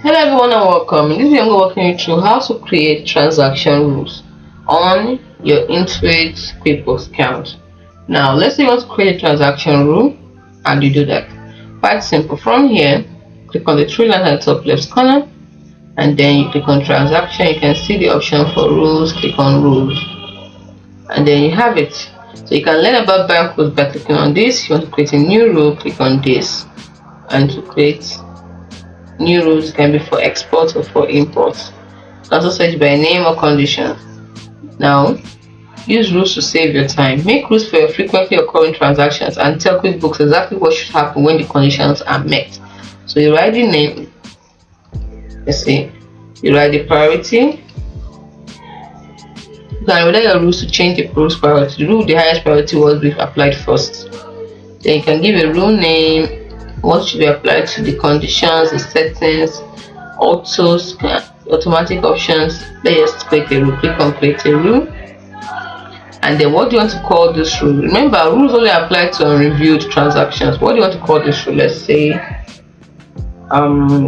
Hello everyone and welcome. In this video I'm going to walk you through how to create transaction rules on your Intuit QuickBooks account. Now let's say you want to create a transaction rule and you do that. Quite simple. From here, click on the three lines at the top left corner and then you click on transaction. You can see the option for rules. Click on rules and then you have it. So you can learn about bank rules by clicking on this. If you want to create a new rule, click on this, and to create new rules can be for export or for import. You can also search by name or condition. Now, use rules to save your time. Make rules for your frequently occurring transactions and tell QuickBooks exactly what should happen when the conditions are met. So you write the name, let's see, you write the priority. You can order your rules to change the rules priority. The rule with the highest priority was be applied first. Then you can give a rule name, what should be applied to the conditions, the settings, autos, automatic options. Let's just create a rule. Click on create a rule, and then what do you want to call this rule? Remember, rules only apply to unreviewed transactions. What do you want to call this rule? Let's say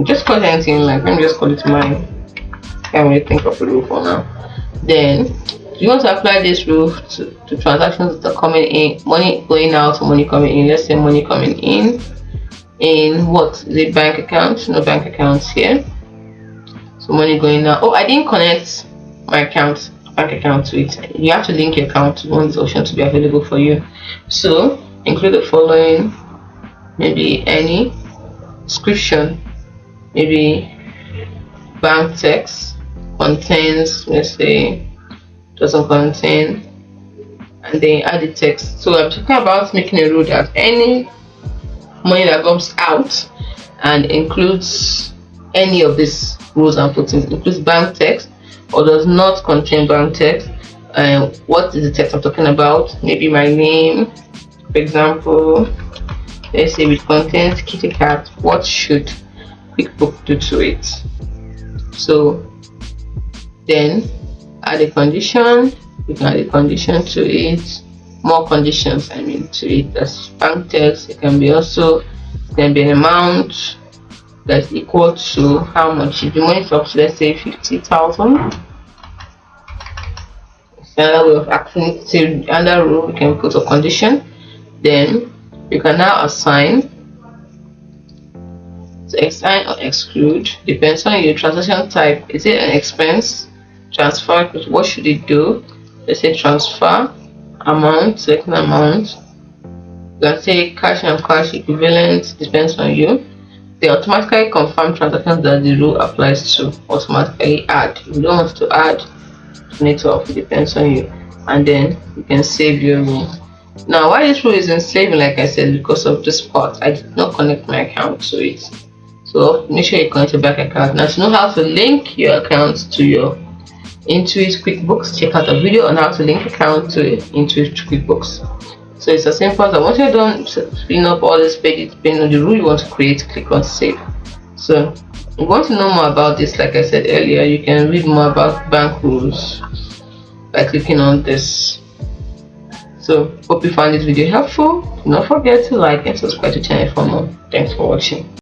just call it anything. Like, let me just call it mine. Can't really think of a rule for now. Then you want to apply this rule to transactions that are coming in, money going out or money coming in. Let's say money coming in what is it, bank account? No bank accounts here. So money going out. Oh, I didn't connect my bank account to it. You have to link your account to want this option to be available for you. So include the following, maybe any description, maybe bank text contains, let's say doesn't contain, and then add the text. So I'm talking about making a rule that any money that comes out and includes any of these rules I'm putting, includes bank text or does not contain bank text. What is the text I'm talking about? Maybe my name, for example. Let's say it contains kitty cat. What should QuickBooks do to it? So then add a condition. You can add a condition to it. More conditions to it. That's bank text. It can be an amount that's equal to how much. If the money is up to, let's say, 50,000, it's another way of asking it. So under rule you can put a condition. Then you can now assign. So assign or exclude depends on your transaction type. Is it an expense, transfer? What should it do? Let's say transfer amount, select an amount. You can say cash and cash equivalent, depends on you. They automatically confirm transactions that the rule applies to. Automatically add. If you don't want to add, turn it off. It depends on you. And then you can save your rule. Now, why this rule isn't saving, like I said, because of this part, I did not connect my account to it. So make sure you connect your bank account. Now, to know how to link your account to your Intuit QuickBooks, check out a video on how to link account to Intuit QuickBooks. So it's as simple as that. Once you're done filling up all these pages, depending on the rule you want to create, click on save. So if you want to know more about this, like I said earlier, you can read more about bank rules by clicking on this. So hope you found this video helpful. Do not forget to like and subscribe to the channel for more. Thanks for watching.